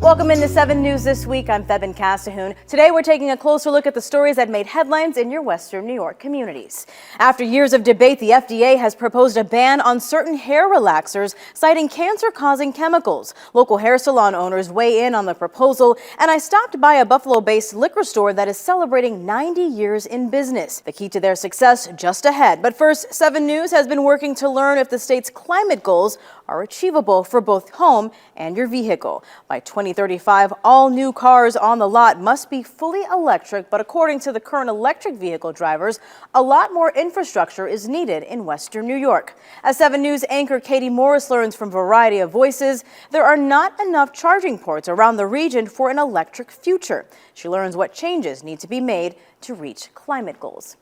Welcome into 7 News this week. I'm Febin Castahoon. Today we're taking a closer look at the stories that made headlines in your Western New York communities. After years of debate, the FDA has proposed a ban on certain hair relaxers, citing cancer-causing chemicals. Local hair salon owners weigh in on the proposal, and I stopped by a Buffalo-based liquor store that is celebrating 90 years in business. The key to their success just ahead. But first, 7 News has been working to learn if the state's climate goals are achievable for both home and your vehicle. By 2035, all new cars on the lot must be fully electric, but according to the current electric vehicle drivers, a lot more infrastructure is needed in Western New York. As 7 News anchor Katie Morris learns from Variety of Voices, there are not enough charging ports around the region for an electric future. She learns what changes need to be made to reach climate goals.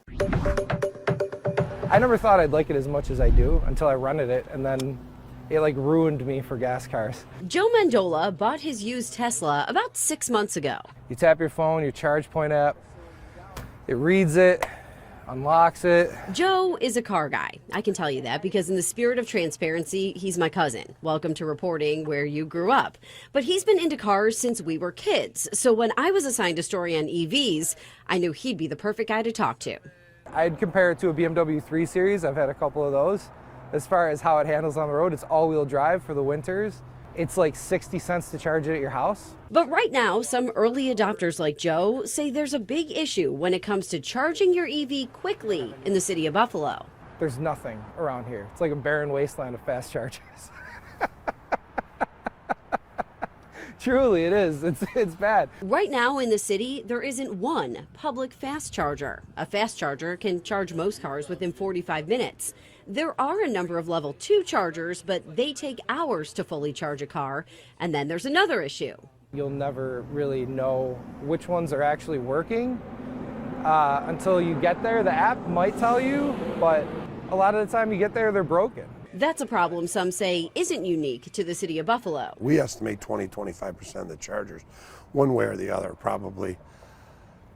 I never thought I'd like it as much as I do until I rented it, and then it ruined me for gas cars. Joe Mandola bought his used Tesla about 6 months ago. You tap your phone, your charge point app, it reads it, unlocks it. Joe is a car guy. I can tell you that because in the spirit of transparency, he's my cousin. Welcome to reporting where you grew up. But he's been into cars since we were kids. So when I was assigned a story on EVs, I knew he'd be the perfect guy to talk to. I'd compare it to a BMW 3 Series. I've had a couple of those. As far as how it handles on the road, it's all-wheel drive for the winters. It's like 60 cents to charge it at your house. But right now, some early adopters like Joe say there's a big issue when it comes to charging your EV quickly in the city of Buffalo. There's nothing around here. It's like a barren wasteland of fast chargers. Truly, it is. It's bad. Right now in the city, there isn't one public fast charger. A fast charger can charge most cars within 45 minutes. There are a number of level 2 chargers, but they take hours to fully charge a car. And then there's another issue. You'll never really know which ones are actually working until you get there. The app might tell you, but a lot of the time you get there, they're broken. That's a problem some say isn't unique to the city of Buffalo. We estimate 20-25% of the chargers, one way or the other, probably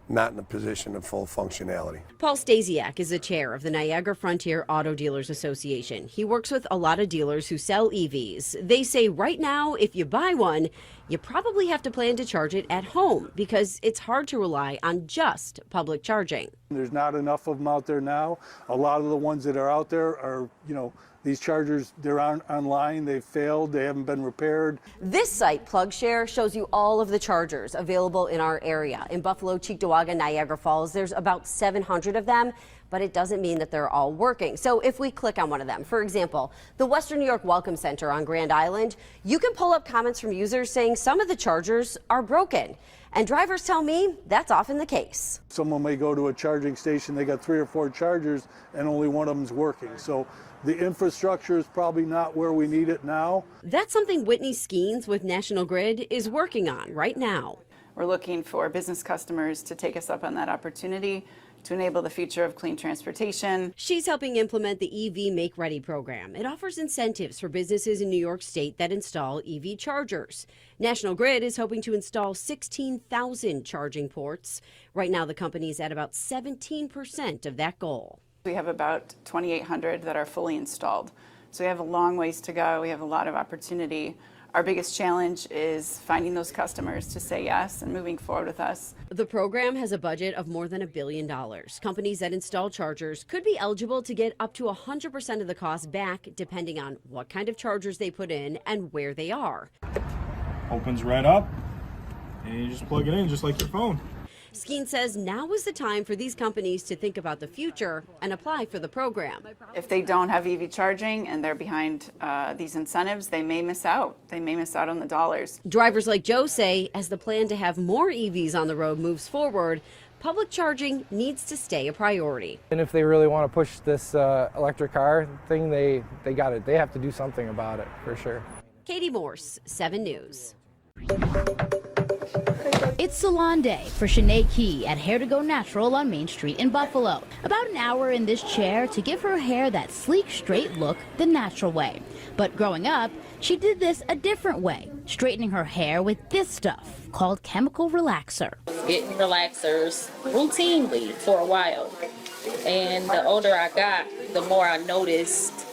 not in a position of full functionality. Paul Stasiak is the chair of the Niagara Frontier Auto Dealers Association. He works with a lot of dealers who sell EVs. They say right now, if you buy one, you probably have to plan to charge it at home because it's hard to rely on just public charging. There's not enough of them out there now. A lot of the ones that are out there are, these chargers, they're online, they've failed, they haven't been repaired. This site, PlugShare, shows you all of the chargers available in our area. In Buffalo, Cheektowaga, Niagara Falls, there's about 700 of them, but it doesn't mean that they're all working. So if we click on one of them, for example, the Western New York Welcome Center on Grand Island, you can pull up comments from users saying some of the chargers are broken. And drivers tell me that's often the case. Someone may go to a charging station, they got 3 or 4 chargers and only one of them's working. So the infrastructure is probably not where we need it now. That's something Whitney Skeens with National Grid is working on right now. We're looking for business customers to take us up on that opportunity to enable the future of clean transportation. She's helping implement the EV Make Ready program. It offers incentives for businesses in New York State that install EV chargers. National Grid is hoping to install 16,000 charging ports. Right now, the company is at about 17% of that goal. We have about 2,800 that are fully installed. So we have a long ways to go. We have a lot of opportunity. Our biggest challenge is finding those customers to say yes and moving forward with us. The program has a budget of more than $1 billion. Companies that install chargers could be eligible to get up to 100% of the cost back, depending on what kind of chargers they put in and where they are. Opens right up, and you just plug it in just like your phone. Skeen says now is the time for these companies to think about the future and apply for the program. If they don't have EV charging and they're behind these incentives, they may miss out. They may miss out on the dollars. Drivers like Joe say as the plan to have more EVs on the road moves forward, public charging needs to stay a priority. And if they really want to push this electric car thing, they got it. They have to do something about it, for sure. Katie Morse, 7 News. It's Salon Day for Shanae Key at Hair to Go Natural on Main Street in Buffalo. About an hour in this chair to give her hair that sleek, straight look the natural way. But growing up, she did this a different way, straightening her hair with this stuff called chemical relaxer. Getting relaxers routinely for a while. And the older I got, the more I noticed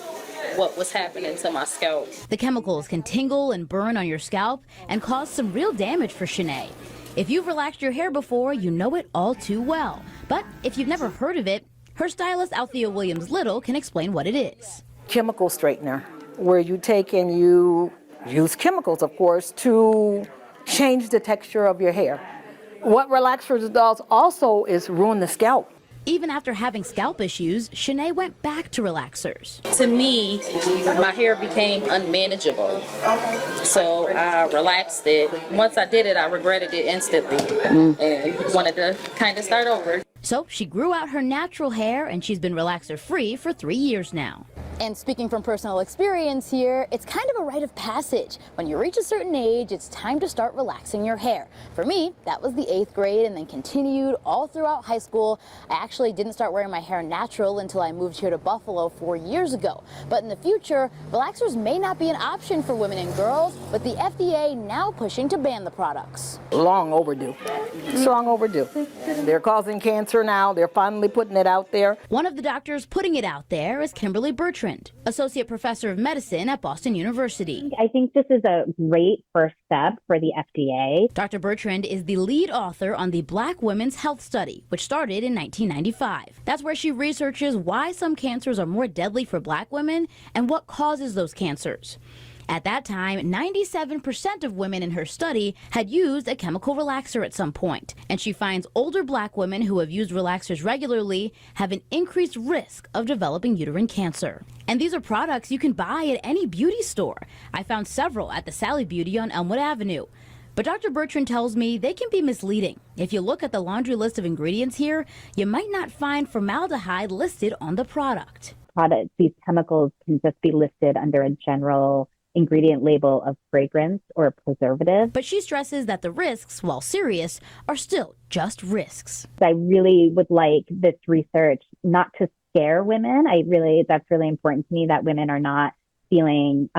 what was happening to my scalp. The chemicals can tingle and burn on your scalp and cause some real damage for Shanae. If you've relaxed your hair before, you know it all too well. But if you've never heard of it, her stylist Althea Williams-Little can explain what it is. Chemical straightener, where you take and you use chemicals, of course, to change the texture of your hair. What relaxers does also is ruin the scalp. Even after having scalp issues, Shanae went back to relaxers. To me, my hair became unmanageable. So I relaxed it. Once I did it, I regretted it instantly and wanted to kind of start over. So she grew out her natural hair and she's been relaxer free for 3 years now. And speaking from personal experience here, it's kind of a rite of passage. When you reach a certain age, it's time to start relaxing your hair. For me, that was the 8th grade and then continued all throughout high school. I actually didn't start wearing my hair natural until I moved here to Buffalo 4 years ago. But in the future, relaxers may not be an option for women and girls, with the FDA now pushing to ban the products. Long overdue. It's long overdue. They're causing cancer now. They're finally putting it out there. One of the doctors putting it out there is Kimberly Bertrand, Associate Professor of Medicine at Boston University. I think this is a great first step for the FDA. Dr. Bertrand is the lead author on the Black Women's Health Study, which started in 1995. That's where she researches why some cancers are more deadly for Black women and what causes those cancers. At that time, 97% of women in her study had used a chemical relaxer at some point, and she finds older Black women who have used relaxers regularly have an increased risk of developing uterine cancer. And these are products you can buy at any beauty store. I found several at the Sally Beauty on Elmwood Avenue. But Dr. Bertrand tells me they can be misleading. If you look at the laundry list of ingredients here, you might not find formaldehyde listed on the product. These chemicals can just be listed under a general ingredient label of fragrance or preservative. But she stresses that the risks, while serious, are still just risks. I really would like this research not to scare women. That's really important to me, that women are not feeling,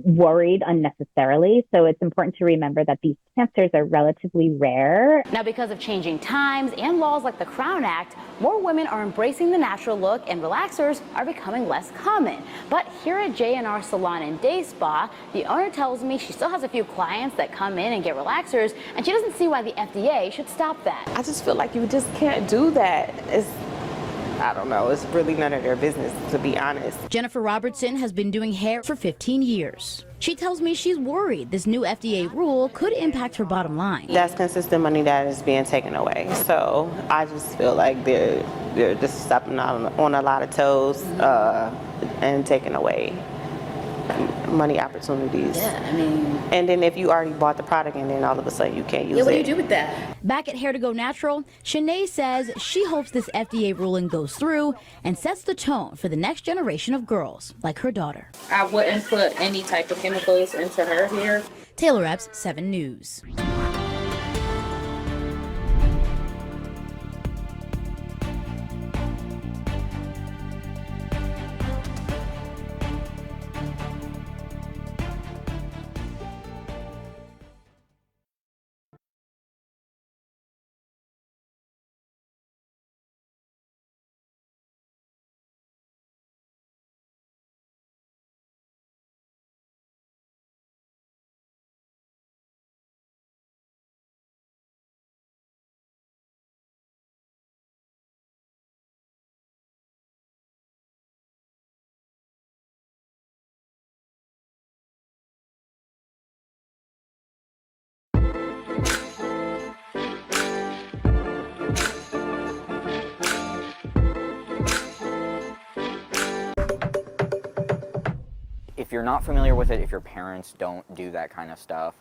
worried unnecessarily. So it's important to remember that these cancers are relatively rare. Now, because of changing times and laws like the Crown Act, more women are embracing the natural look and relaxers are becoming less common. But here at J&R Salon and Day Spa, the owner tells me she still has a few clients that come in and get relaxers, and she doesn't see why the FDA should stop that. I just feel like you just can't do that. I don't know, it's really none of their business, to be honest. Jennifer Robertson has been doing hair for 15 years. She tells me she's worried this new FDA rule could impact her bottom line. That's consistent money that is being taken away. So I just feel like they're just stepping on a lot of toes and taking away money opportunities. And then if you already bought the product and then all of a sudden you can't use it. What do you do with that? Back at Hair to Go Natural, Shanae says she hopes this FDA ruling goes through and sets the tone for the next generation of girls like her daughter. I wouldn't put any type of chemicals into her hair. Taylor Epps, 7 News. If you're not familiar with it, if your parents don't do that kind of stuff,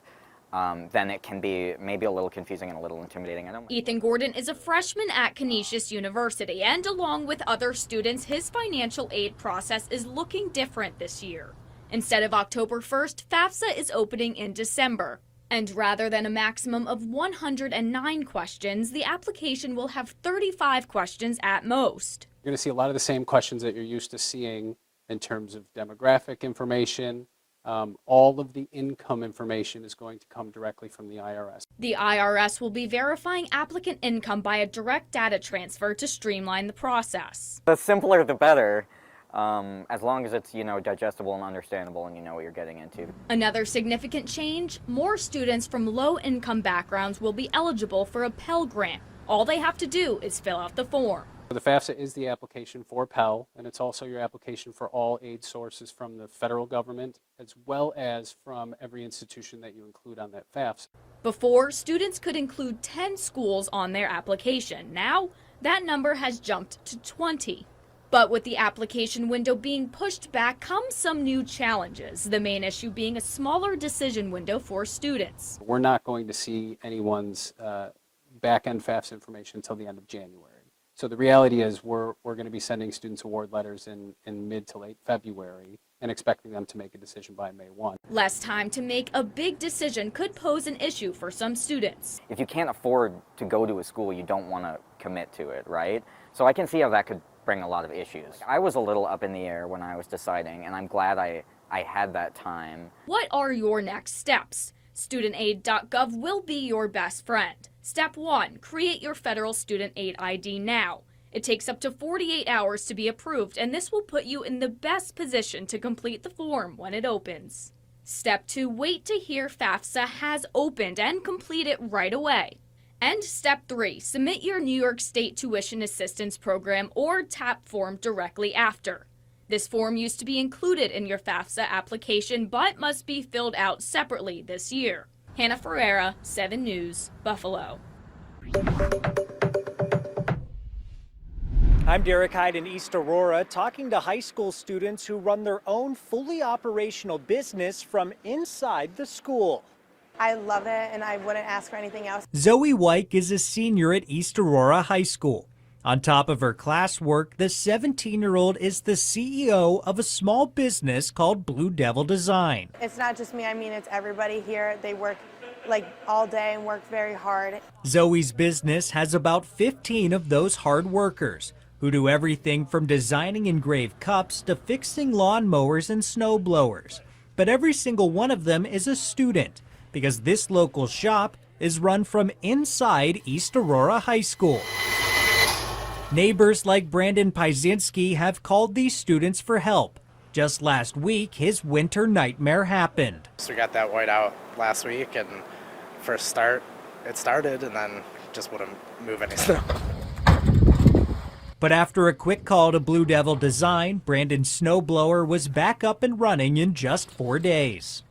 then it can be maybe a little confusing and a little intimidating. Ethan Gordon is a freshman at Canisius University, and along with other students, his financial aid process is looking different this year. Instead of October 1st, FAFSA is opening in December. And rather than a maximum of 109 questions, the application will have 35 questions at most. You're going to see a lot of the same questions that you're used to seeing in terms of demographic information. All of the income information is going to come directly from the IRS. The IRS will be verifying applicant income by a direct data transfer to streamline the process. The simpler the better. as long as it's, digestible and understandable and you know what you're getting into. Another significant change, more students from low-income backgrounds will be eligible for a Pell Grant. All they have to do is fill out the form. The FAFSA is the application for Pell, and it's also your application for all aid sources from the federal government, as well as from every institution that you include on that FAFSA. Before, students could include 10 schools on their application. Now, that number has jumped to 20. But with the application window being pushed back comes some new challenges, the main issue being a smaller decision window for students. We're not going to see anyone's back-end FAFSA information until the end of January. So the reality is we're going to be sending students award letters in mid to late February and expecting them to make a decision by May 1. Less time to make a big decision could pose an issue for some students. If you can't afford to go to a school, you don't want to commit to it, right? So I can see how that could bring a lot of issues. I was a little up in the air when I was deciding, and I'm glad I had that time. What are your next steps? StudentAid.gov will be your best friend. Step 1, create your federal student aid ID now. It takes up to 48 hours to be approved, and this will put you in the best position to complete the form when it opens. Step 2, wait to hear FAFSA has opened and complete it right away. And Step 3, submit your New York State Tuition Assistance Program or TAP form directly after. This form used to be included in your FAFSA application but must be filled out separately this year. Hannah Ferreira, 7 News, Buffalo. I'm Derek Hyde in East Aurora, talking to high school students who run their own fully operational business from inside the school. I love it, and I wouldn't ask for anything else. Zoe Wyke is a senior at East Aurora High School. On top of her classwork, the 17-year-old is the CEO of a small business called Blue Devil Design. It's not just me, I mean, it's everybody here. They work like all day and work very hard. Zoe's business has about 15 of those hard workers who do everything from designing engraved cups to fixing lawn mowers and snow blowers. But every single one of them is a student because this local shop is run from inside East Aurora High School. Neighbors like Brandon Pyzinski have called these students for help. Just last week, his winter nightmare happened. So we got that white out last week, and first start, it started, and then just wouldn't move any snow. But after a quick call to Blue Devil Design, Brandon's snowblower was back up and running in just 4 days.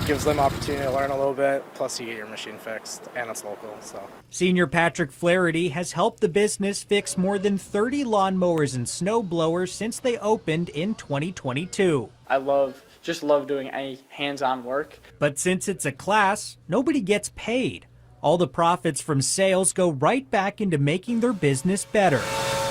Gives them opportunity to learn a little bit, plus you get your machine fixed, and it's local, so. Senior Patrick Flaherty has helped the business fix more than 30 lawnmowers and snow blowers since they opened in 2022. I just love doing any hands-on work. But since it's a class, nobody gets paid. All the profits from sales go right back into making their business better.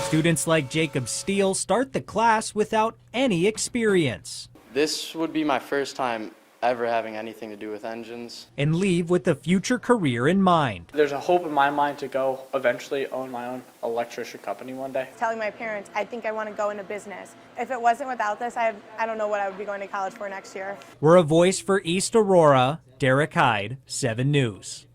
Students like Jacob Steele start the class without any experience. This would be my first time ever having anything to do with engines. And leave with a future career in mind. There's a hope in my mind to go eventually own my own electrician company one day. Telling my parents, I think I want to go into business. If it wasn't without this, I don't know what I would be going to college for next year. We're a voice for East Aurora. Derek Hyde, 7 News.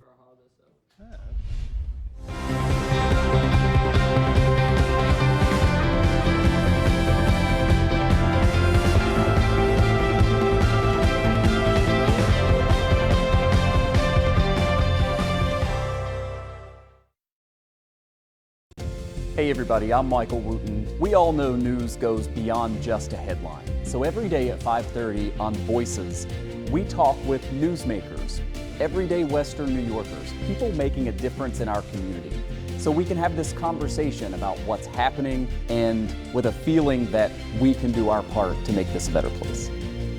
Hey everybody, I'm Michael Wooten. We all know news goes beyond just a headline. So every day at 5:30 on Voices, we talk with newsmakers, everyday Western New Yorkers, people making a difference in our community. So we can have this conversation about what's happening and with a feeling that we can do our part to make this a better place.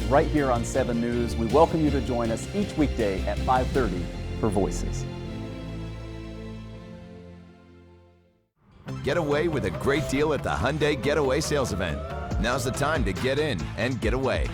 Right here on 7 News, we welcome you to join us each weekday at 5:30 for Voices. Get away with a great deal at the Hyundai Getaway Sales Event. Now's the time to get in and get away.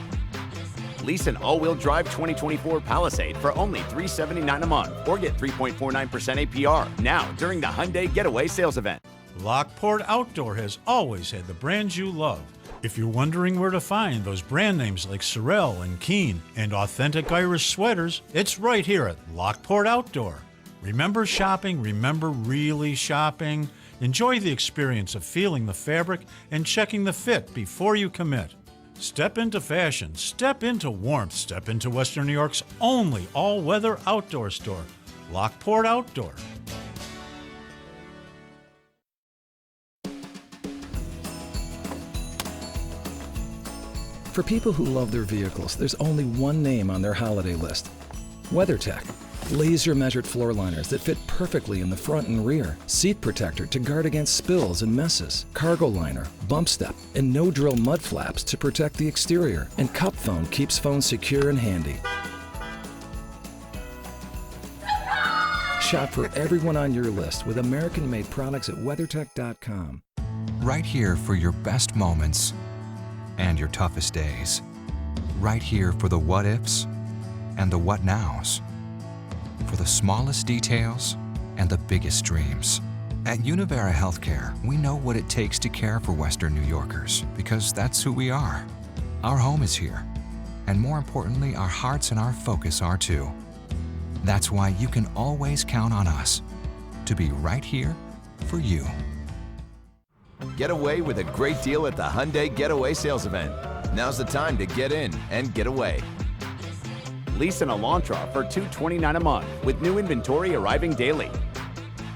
Lease an all-wheel drive 2024 Palisade for only $379 a month or get 3.49% APR now during the Hyundai Getaway Sales Event. Lockport Outdoor has always had the brands you love. If you're wondering where to find those brand names like Sorel and Keen and authentic Irish sweaters, it's right here at Lockport Outdoor. Remember shopping? Remember really shopping? Enjoy the experience of feeling the fabric and checking the fit before you commit. Step into fashion, step into warmth, step into Western New York's only all-weather outdoor store, Lockport Outdoor. For people who love their vehicles, there's only one name on their holiday list: WeatherTech. Laser-measured floor liners that fit perfectly in the front and rear, seat protector to guard against spills and messes, cargo liner, bump step, and no-drill mud flaps to protect the exterior, and cup foam keeps phones secure and handy. Shop for everyone on your list with American-made products at WeatherTech.com. Right here for your best moments and your toughest days. Right here for the what-ifs and the what-nows. For the smallest details and the biggest dreams. At Univera Healthcare, we know what it takes to care for Western New Yorkers because that's who we are. Our home is here, and more importantly, our hearts and our focus are too. That's why you can always count on us to be right here for you. Get away with a great deal at the Hyundai Getaway Sales Event. Now's the time to get in and get away. Lease an Elantra for $229 a month with new inventory arriving daily.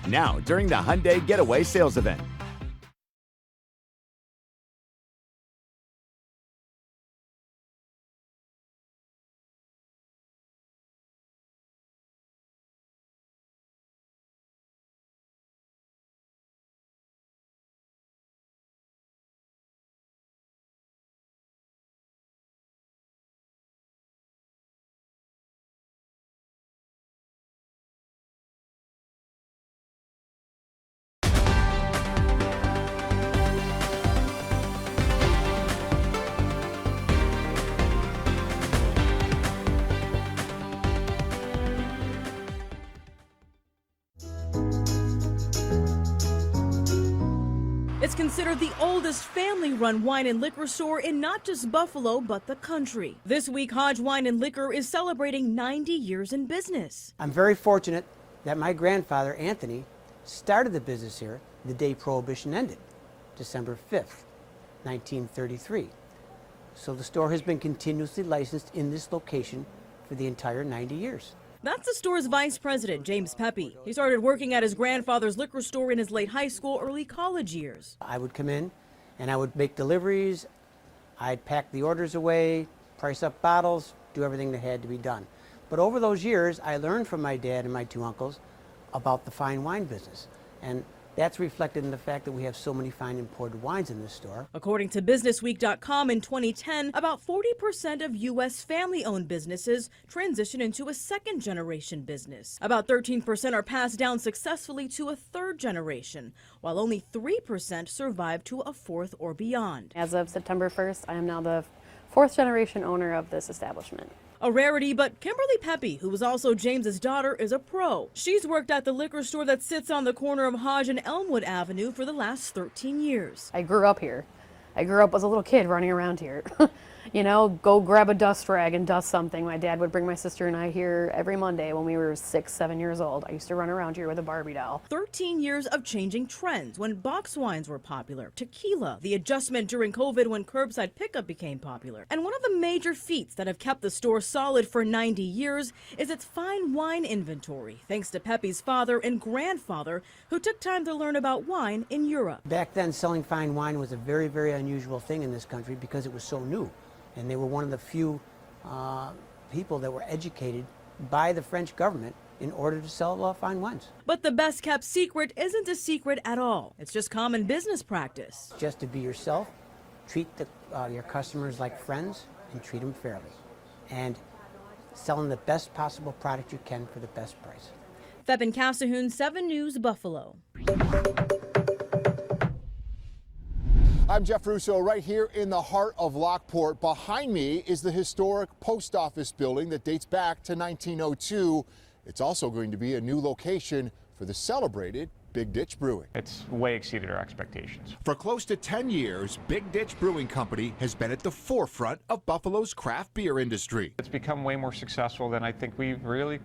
Now, during the Hyundai Getaway Sales Event. It's considered the oldest family-run wine and liquor store in not just Buffalo, but the country. This week, Hodge Wine and Liquor is celebrating 90 years in business. I'm very fortunate that my grandfather, Anthony, started the business here the day Prohibition ended, December 5th, 1933. So the store has been continuously licensed in this location for the entire 90 years. That's the store's vice president, James Pepe. He started working at his grandfather's liquor store in his late high school, early college years. I would come in and I would make deliveries, I'd pack the orders away, price up bottles, do everything that had to be done. But over those years, I learned from my dad and my two uncles about the fine wine business. And that's reflected in the fact that we have so many fine imported wines in this store. According to BusinessWeek.com, in 2010, about 40% of U.S. family-owned businesses transition into a second-generation business. About 13% are passed down successfully to a third generation, while only 3% survive to a fourth or beyond. As of September 1st, I am now the fourth-generation owner of this establishment. A rarity, but Kimberly Pepe, who was also James's daughter, is a pro. She's worked at the liquor store that sits on the corner of Hodge and Elmwood Avenue for the last 13 years. I grew up here. I grew up as a little kid running around here. You know, go grab a dust rag and dust something. My dad would bring my sister and I here every Monday when we were 6, 7 years old. I used to run around here with a Barbie doll. 13 years of changing trends when box wines were popular, tequila, the adjustment during COVID when curbside pickup became popular. And one of the major feats that have kept the store solid for 90 years is its fine wine inventory, thanks to Pepe's father and grandfather, who took time to learn about wine in Europe. Back then, selling fine wine was a very, very unusual thing in this country because it was so new. And they were one of the few people that were educated by the French government in order to sell fine wines. But the best kept secret isn't a secret at all. It's just common business practice. Just to be yourself, treat your customers like friends, and treat them fairly. And sell them the best possible product you can for the best price. Febin Cassahoon, 7 News, Buffalo. I'm Jeff Russo right here in the heart of Lockport. Behind me is the historic post office building that dates back to 1902. It's also going to be a new location for the celebrated Big Ditch Brewing. It's way exceeded our expectations. For close to 10 years, Big Ditch Brewing Company has been at the forefront of Buffalo's craft beer industry. It's become way more successful than I think we really,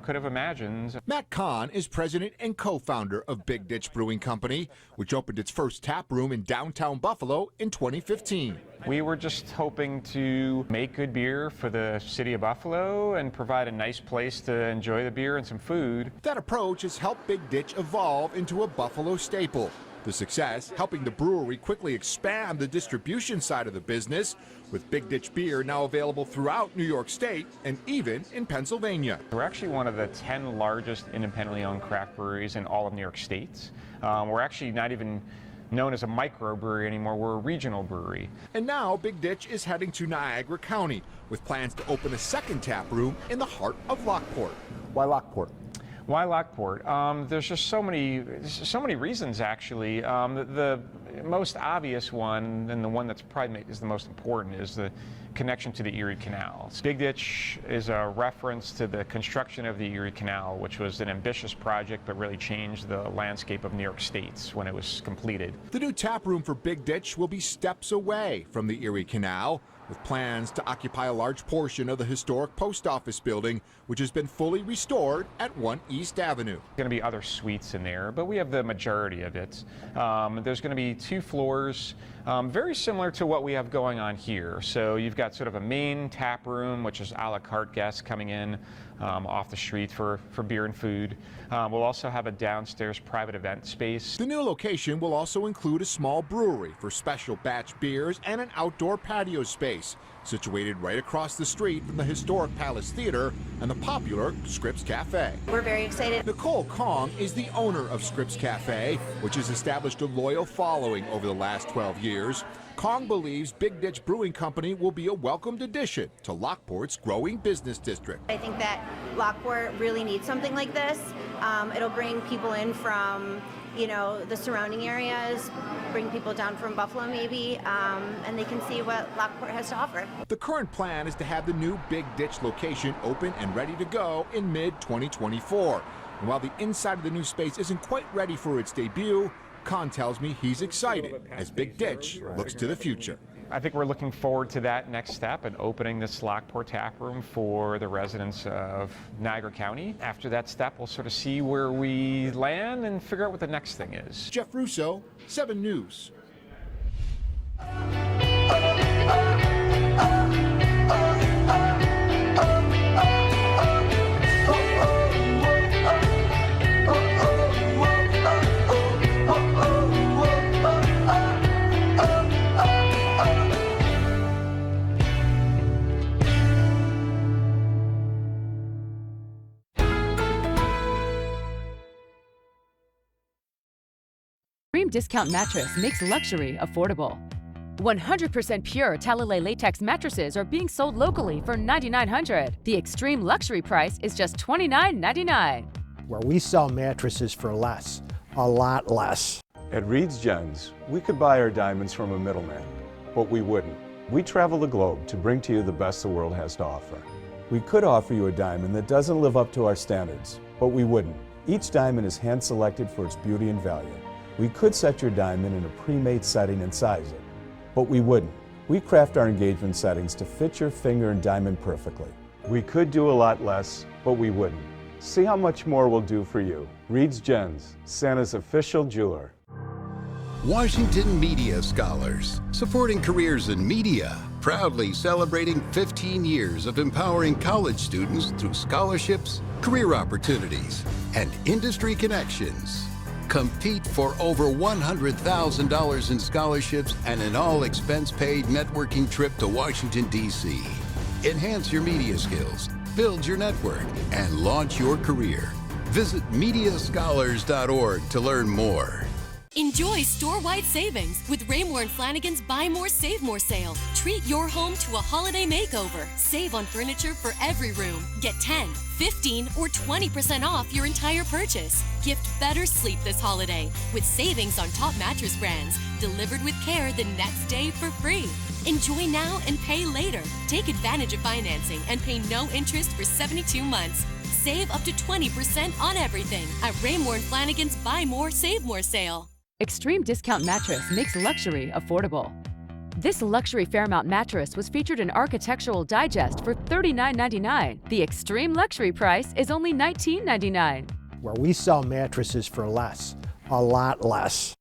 could have imagined. Matt Kahn is president and co-founder of Big Ditch Brewing Company, which opened its first tap room in downtown Buffalo in 2015. We were just hoping to make good beer for the city of Buffalo and provide a nice place to enjoy the beer and some food. That approach has helped Big Ditch evolve into a Buffalo staple. The success helping the brewery quickly expand the distribution side of the business, with Big Ditch beer now available throughout New York State and even in Pennsylvania. We're actually one of the 10 largest independently owned craft breweries in all of New York State. We're actually not even known as a microbrewery anymore. We're a regional brewery. And now Big Ditch is heading to Niagara County with plans to open a second tap room in the heart of Lockport. Why Lockport? Why Lockport? There's just so many reasons, actually. The most obvious one, and the one that's probably is the most important, is the connection to the Erie Canal. Big Ditch is a reference to the construction of the Erie Canal, which was an ambitious project that really changed the landscape of New York State when it was completed. The new tap room for Big Ditch will be steps away from the Erie Canal, with plans to occupy a large portion of the historic post office building, which has been fully restored at 1 East Avenue. There's going to be other suites in there, but we have the majority of it. There's going to be 2 floors, very similar to what we have going on here. So you've got sort of a main tap room, which is a la carte guests coming in off the street for beer and food. We'll also have a downstairs private event space. The new location will also include a small brewery for special batch beers and an outdoor patio space, situated right across the street from the historic Palace Theater and the popular Scripps Cafe. We're very excited. Nicole Kong is the owner of Scripps Cafe, which has established a loyal following over the last 12 years. Kong believes Big Ditch Brewing Company will be a welcomed addition to Lockport's growing business district. I think that Lockport really needs something like this. It'll bring people in from, the surrounding areas, bring people down from Buffalo maybe, and they can see what Lockport has to offer. The current plan is to have the new Big Ditch location open and ready to go in mid-2024. And while the inside of the new space isn't quite ready for its debut, Khan tells me he's excited as Big Ditch looks to the future. I think we're looking forward to that next step and opening this Lockport tap room for the residents of Niagara County. After that step, we'll sort of see where we land and figure out what the next thing is. Jeff Russo, 7 News. Supreme Discount Mattress makes luxury affordable. 100% pure Talalay latex mattresses are being sold locally for $9,900. The extreme luxury price is just $29.99. Where we sell mattresses for less, a lot less. At Reed's Gems, we could buy our diamonds from a middleman, but we wouldn't. We travel the globe to bring to you the best the world has to offer. We could offer you a diamond that doesn't live up to our standards, but we wouldn't. Each diamond is hand-selected for its beauty and value. We could set your diamond in a pre-made setting and size it, but we wouldn't. We craft our engagement settings to fit your finger and diamond perfectly. We could do a lot less, but we wouldn't. See how much more we'll do for you. Reed's Gems, Santa's official jeweler. Washington Media Scholars, supporting careers in media, proudly celebrating 15 years of empowering college students through scholarships, career opportunities, and industry connections. Compete for over $100,000 in scholarships and an all-expense-paid networking trip to Washington, D.C. Enhance your media skills, build your network, and launch your career. Visit MediaScholars.org to learn more. Enjoy store-wide savings with Raymore and Flanagan's Buy More, Save More sale. Treat your home to a holiday makeover. Save on furniture for every room. Get 10, 15, or 20% off your entire purchase. Gift better sleep this holiday with savings on top mattress brands. Delivered with care the next day for free. Enjoy now and pay later. Take advantage of financing and pay no interest for 72 months. Save up to 20% on everything at Raymore & Flanigan's Buy More, Save More sale. Extreme Discount Mattress makes luxury affordable. This luxury Fairmount mattress was featured in Architectural Digest for $39.99. The extreme luxury price is only $19.99. Where we sell mattresses for less, a lot less.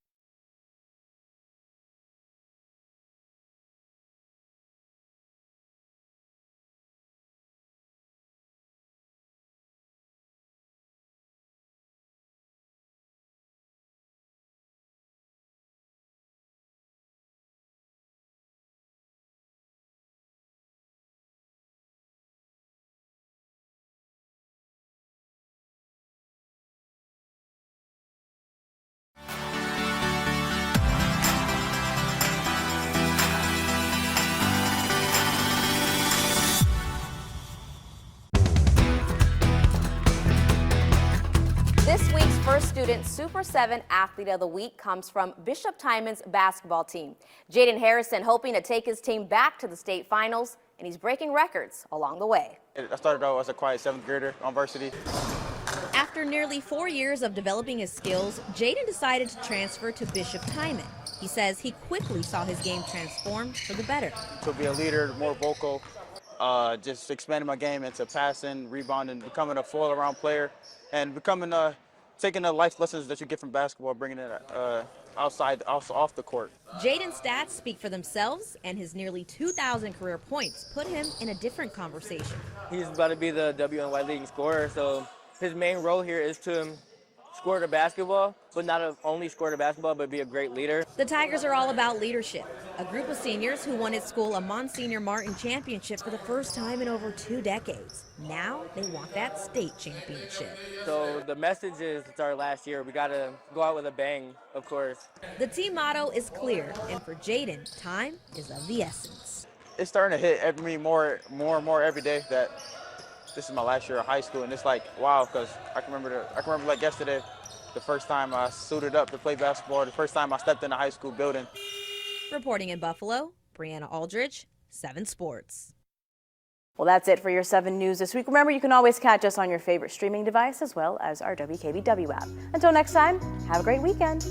This week's First Student Super 7 Athlete of the Week comes from Bishop Timon's basketball team. Jaden Harrison hoping to take his team back to the state finals, and he's breaking records along the way. I started out as a quiet 7th grader on varsity. After nearly 4 years of developing his skills, Jaden decided to transfer to Bishop Timon. He says he quickly saw his game transform for the better. To be a leader, more vocal, just expanding my game into passing, rebounding, becoming a full-around player, and becoming taking the life lessons that you get from basketball, bringing it off the court. Jaden's stats speak for themselves, and his nearly 2,000 career points put him in a different conversation. He's about to be the WNY leading scorer, so his main role here is to score the basketball, but not only score the basketball, but be a great leader. The Tigers are all about leadership. A group of seniors who won at school a Monsignor Martin championship for the first time in over 2 decades. Now they want that state championship. So the message is it's our last year. We got to go out with a bang, of course. The team motto is clear, and for Jaden, time is of the essence. It's starting to hit more and more every day that this is my last year of high school, and it's like, wow, because I can remember like yesterday, the first time I suited up to play basketball, the first time I stepped in the high school building. Reporting in Buffalo, Brianna Aldridge, 7 Sports. Well, that's it for your 7 News this week. Remember, you can always catch us on your favorite streaming device as well as our WKBW app. Until next time, have a great weekend.